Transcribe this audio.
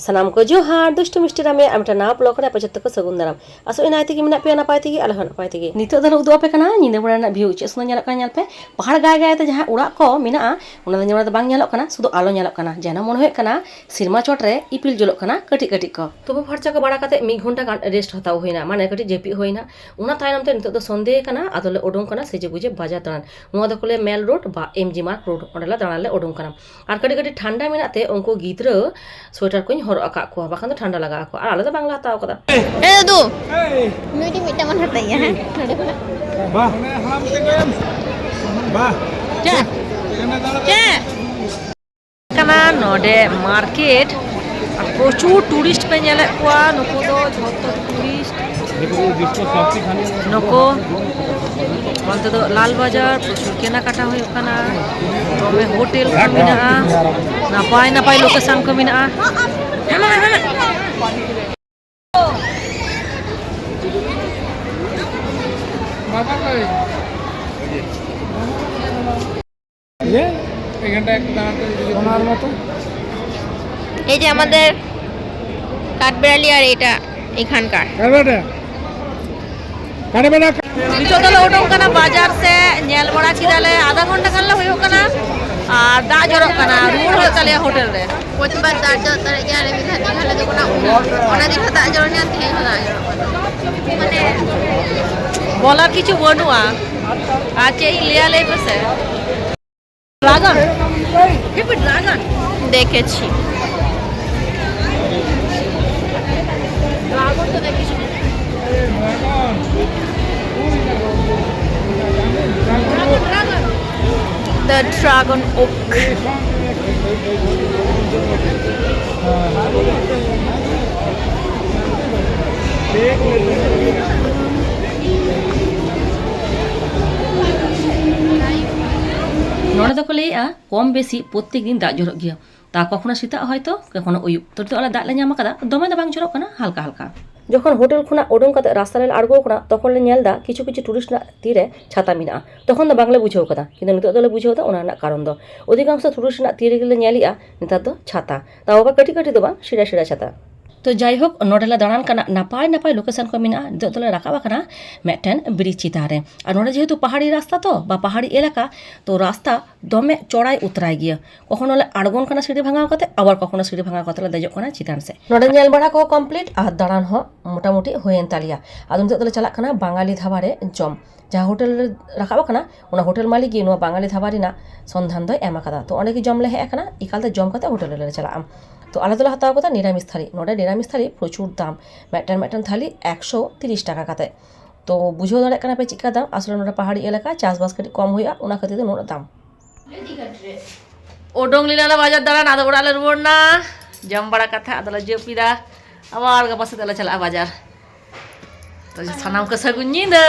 ᱥᱟᱱᱟᱢ ᱠᱚ ᱡᱚᱦᱟᱨ ᱫᱩᱥᱴᱩ ᱢᱤᱥᱴᱤ ᱨᱟᱢᱮ ᱟᱢᱴᱟ ᱱᱟᱣᱟ ᱵᱞᱚᱜ ᱨᱮ ᱯᱟᱪᱷᱮ ᱛᱚᱠᱚ ᱥᱟᱹᱜᱩᱱ ᱫᱟᱨᱟᱢ ᱟᱥᱚ ᱤᱱᱟᱭ ᱛᱮᱜᱮ ᱢᱮᱱᱟᱜ ᱯᱮᱭᱟ ᱱᱟᱯᱟᱭ ᱛᱮᱜᱮ ᱟᱞᱮ ᱦᱚᱸ ᱱᱟᱯᱟᱭ ᱛᱮᱜᱮ ᱱᱤᱛᱚᱜ ᱫᱚ ᱩᱫᱩᱜ ᱟᱯᱮ ᱠᱟᱱᱟ ᱧᱤᱫᱟᱹ ᱵᱮᱲᱟ ᱨᱮᱱᱟᱜ ᱵᱷᱤᱭᱩ ᱪᱮᱫ ᱥᱩᱱᱫᱚᱨ ᱧᱮᱞᱚᱜ ᱠᱟᱱᱟ ᱧᱮᱞ ᱯᱮ ᱯᱟᱦᱟᱲ ᱜᱟᱭ ᱜᱟᱭ ᱛᱮ ᱡᱟᱦᱟᱸ ᱚᱲᱟᱜ ᱠᱚ ᱢᱮᱱᱟᱜᱼᱟ ᱚᱱᱟ ᱫᱚ ᱧᱮᱞ ᱫᱚ ᱵᱟᱝ ᱧᱮᱞᱚᱜ ᱠᱟᱱᱟ ᱥᱩᱫᱷᱩ ᱟᱞᱚ ᱧᱮᱞᱚᱜ ᱠᱟᱱᱟ ᱡᱮᱱᱚ ᱢᱚᱱᱮ ᱦᱩᱭᱩᱜ ᱠᱟᱱᱟ ᱥᱤᱨᱢᱟ ᱪᱚᱴ ᱨᱮ ᱤᱯᱤᱞ ᱡᱩᱞᱩᱜ ᱠᱟᱱᱟ ᱠᱟᱹᱴᱤᱡ ᱠᱟᱹᱴᱤᱡ ᱠᱚ ᱛᱚᱵᱩ ᱯᱷᱟᱨᱪᱟ ᱠᱚ ᱵᱟᱲᱟ ᱠᱟᱛᱮ 1 ᱜᱷᱚᱱᱴᱟ ᱜᱟᱱ ᱨᱮᱥᱴ ᱦᱟᱛᱟᱣ ᱦᱩᱭᱱᱟ ᱢᱟᱱᱮ ᱠᱟᱹᱴᱤᱡ ᱡᱟᱹᱯᱤᱫ ᱦᱩᱭᱱᱟ ᱚᱱᱟ ᱛᱟᱭᱱᱚᱢ ᱛᱮ ᱱᱤᱛᱚᱜ ᱫᱚ ᱥᱚᱱᱫᱮ ᱠᱟᱱᱟ ᱟᱫᱚᱞᱮ ᱩᱰᱩᱝ ᱠᱟᱱᱟ ᱥᱮᱡᱮ ᱜᱩᱡᱮ ᱵᱟᱡᱟᱨ ᱫᱟᱬᱟᱱ ᱱᱚᱣᱟ ᱫᱚ ᱠᱚᱞᱮ ᱢᱮᱞ ᱨᱳᱰ ᱵᱟ ᱮᱢᱡᱤ ᱢᱟর্গ ᱨᱳᱰ ᱚᱸᱰᱮ ᱫᱟᱬᱟᱱ ᱞᱮ ᱩᱰᱩᱝ ᱠᱟᱱᱟ ᱟᱨ ᱠᱟᱹᱴᱤᱡ ᱠᱟᱹᱴᱤᱡ ᱴᱷᱟন্ডᱟ ᱢᱮᱱᱟᱜ ᱛᱮ ᱩᱱᱠᱩ ᱜᱤᱫᱽᱨᱟᱹ ᱥᱳয়েটার ᱠᱚᱧ ᱦᱚᱨᱚᱜ ᱟᱠᱟᱫ ᱠᱚᱣᱟ ᱵᱟᱠᱷᱟᱱ ᱫᱚ ᱴᱷᱟন্ডᱟ ᱞᱟᱜᱟᱣ ᱟᱠᱚᱣᱟ ᱟᱨ ᱟᱞᱮ ᱫᱚ ᱵᱟᱝᱞᱟ ᱦᱟᱛᱟᱣ ᱟᱠᱟᱫᱟ ᱫᱩ ᱱᱩᱭᱴᱤ ᱢᱤᱫᱴᱟᱝ ᱵᱚᱱ ᱦᱟᱛᱟᱭᱟ ᱦᱮᱸ ᱱᱚᱰᱮ ᱠᱷᱚᱱᱟᱜ বাহ হারাম থেকে বাহ ᱪᱮᱫ ᱪᱮᱫ ᱠᱟᱱᱟ ᱱᱚᱰᱮ মার্কেট আর প্রচুর টুরিস্ট পে ᱧᱮᱞᱮᱫ ᱠᱚᱣᱟ ᱱᱩᱠᱩ ᱫᱚ ᱡᱷᱚᱛᱚ ᱴᱩরিস্ট ᱱᱩᱠᱩ ᱚᱱᱛᱮ ᱫᱚ ᱞᱟᱞ ᱵᱟᱡᱟর প্রচুর কেনাকাটা ᱦᱩᱭᱩᱜ ᱠᱟᱱᱟ ᱫᱚᱢᱮ হোটেল ᱠᱚ ᱢᱮᱱᱟᱜᱼᱟ ᱱᱟᱯᱟᱭ ᱱᱟᱯᱟᱭ ᱞᱳᱠᱮᱥᱚᱱ ᱠᱚ ᱢᱮᱱᱟᱜᱼᱟ বাবা কই ये एक घंटा एक दाঁড়াতে ওনার মতো এই যে আমাদের কাঠবেড়ালি আর এটা এখানকার কারবেটা কারবেটা ᱱᱤᱛᱚᱜ ᱫᱚᱞᱮ ᱩᱰᱩᱝ ᱠᱟᱱᱟ ᱵᱟᱡᱟᱨ ᱥᱮ ᱧᱮᱞ ᱵᱟᱲᱟ ᱠᱮᱫᱟᱞᱮ ᱟᱫᱷᱟ ᱜᱷᱚᱱᱴᱟ ᱜᱟᱱ ᱞᱮ ᱦᱩᱭᱩᱜ ᱠᱟᱱᱟ ᱟᱨ ᱫᱟᱜ ᱡᱚᱨᱚᱜ ᱠᱟᱱᱟ ᱨᱩᱣᱟᱹᱲ ᱦᱩᱭᱩᱜ ᱛᱟᱞᱮᱭᱟ ᱦᱳᱴᱮᱞ ᱨᱮ প্রতিবার দাঁড় জড় তারা গেলে মিঠা দেখালে তো কোনো ওনা দিকে দাঁড় জড় নিয়ে তিন দাঁড় জড় মানে বলার কিছু বনুয়া আছে এই লেয়ালে বসে ড্রাগন হিপি ড্রাগন দেখেছি ড্রাগন তো দেখেছি দ্য ড্রাগন ওক ᱱᱚᱰᱮ ᱫᱚᱠᱚ ᱞᱟᱹᱭᱮᱜᱼᱟ ᱠᱚᱢ ᱵᱮᱥᱤ ᱯᱨᱚᱛᱛᱮᱠ ᱫᱤᱱ ᱫᱟᱜ ᱡᱚᱨᱚᱜ ᱜᱮᱭᱟ তা কখনো সেটা হয়তো কখনো অয়ুব তো আলা দাগ লে ᱧᱟᱢ ᱟᱠᱟᱫᱟ দমে ᱫᱚ ᱵᱟᱝ ᱡᱚᱨᱚᱜ ᱠᱟᱱᱟ ᱦᱟᱞᱠᱟ ᱦᱟᱞᱠᱟ যখন হোটেল খোনা উডুং কাতে রাস্তা রে আড়গো কনা তখন লে ᱧᱮᱞ ᱫᱟ কিছু কিছু টুরিস্ট রা তীরে ছাতা মেনাᱜᱼᱟ তখন ᱫᱚ ᱵᱟᱝᱞᱮ ᱵᱩᱡᱷᱟᱹᱣ ᱠᱟᱫᱟ ᱠᱤᱱᱛᱩ ᱱᱤᱛᱚᱜ ᱫᱚᱞᱮ ᱵᱩᱡᱷᱟᱹᱣ ᱫᱟ ᱚᱱᱟ ᱨᱮᱱᱟᱜ ᱠᱟᱨᱚᱱ ᱫᱚ অধিকাংশ টুরিস্ট ᱨᱮᱱᱟᱜ ᱛᱤ ᱨᱮᱜᱮ ᱞᱮ ᱧᱮᱞᱮᱜᱼᱟ ᱱᱮᱛᱟᱨ ᱫᱚ ছাতা তাও আবার ᱠᱟᱹᱴᱤᱡ ᱠᱟᱹᱴᱤᱡ ᱫᱚ ᱵᱟᱝ ᱥᱤᱲᱟ ᱥᱤᱲᱟ ছাতা তো যাই হোক ᱱᱚᱰᱮ ᱞᱮ ᱫᱟᱬᱟᱱ ᱠᱟᱱᱟ ᱱᱟᱯᱟᱭ ᱱᱟᱯᱟᱭ ᱞᱳᱠᱮᱥᱚᱱ ᱠᱚ ᱢᱮᱱᱟᱜᱼᱟ ᱱᱤᱛᱚᱜ ᱫᱚᱞᱮ ᱨᱟᱠᱟᱵ ᱟᱠᱟᱱᱟ ᱢᱤᱫᱴᱮᱱ ᱵᱨᱤᱡᱽ ᱪᱮᱛᱟᱱ ᱨᱮ ᱟᱨ ᱱᱚᱰᱮ যেহেতু পাহাড়ি রাস্তা তো বা পাহাড়ি এলাকা তো রাস্তা দমে চড়াই উতরাই গিয়া কখনো লে আড়গন কানা সিঁড়ি ভাঙাও কাতে আবার কখনো সিঁড়ি ভাঙাও কাতে লে দেজক কানা চিতান ᱥᱮ ᱱᱚᱰᱮ ᱧᱮᱞ ᱵᱟᱲᱟ ᱠᱚ ᱠᱚᱢᱯᱞᱤᱴ ᱟᱨ ᱫᱟᱬᱟᱱ ᱦᱚᱸ ᱢᱚᱴᱟᱢᱩᱴᱤ ᱦᱩᱭᱮᱱ ᱛᱟᱞᱮᱭᱟ ᱟᱫᱚ ᱱᱤᱛᱚᱜ ᱫᱚᱞᱮ ᱪᱟᱞᱟᱜ ᱠᱟᱱᱟ ᱵᱟঙᱟᱞᱤ ধাবা ᱨᱮ ᱡᱚᱢ ᱡᱟᱦᱟᱸ ᱦᱳᱴᱮᱞ ᱨᱮ ᱨᱟᱠᱟᱵ ᱟᱠᱟᱱᱟ ᱚᱱᱟ ᱦᱳᱴᱮᱞ ᱢᱟᱹᱞᱤᱠ ᱜᱮ ᱱᱚᱣᱟ ᱵᱟঙᱟᱞᱤ ধাবা ᱨᱮᱱᱟᱜ ᱥᱚন্ধান ᱫᱚᱭ ᱮᱢ ᱟᱠᱟᱫᱟ ᱛᱚ ᱚᱸᱰᱮ ᱜᱮ ᱡᱚᱢ ᱞᱮ ᱦᱮᱡ ᱟᱠᱟᱱᱟ ᱮᱠᱟᱞᱛᱮ ᱡᱚᱢ ᱠᱟᱛᱮ ᱦᱳᱴᱮᱞ ᱨᱮᱞᱮ ᱪᱟᱞᱟᱜᱼᱟ তো আলাদা আলাদা হাতাও কথা নিরামিষ থালি নডে নিরামিষ থালি প্রচুর দাম মেটান থালি 130 টাকা কাতে তো বুঝেও দাঁড়ায় কানা পে চিকা দাম আসলে নোটা পাহাড়ি এলাকা চাষবাস কাটি কম হইয়া ওনা খাতির তে নোটা দাম ওডং লীলা বাজার দাঁড়ান আদা ওড়ালে রুয়ার না জম বড়া কথা আদালা জপিদা আবার গাপা সাথে চালা বাজার তো সানাম কে সাগুন নিন্দা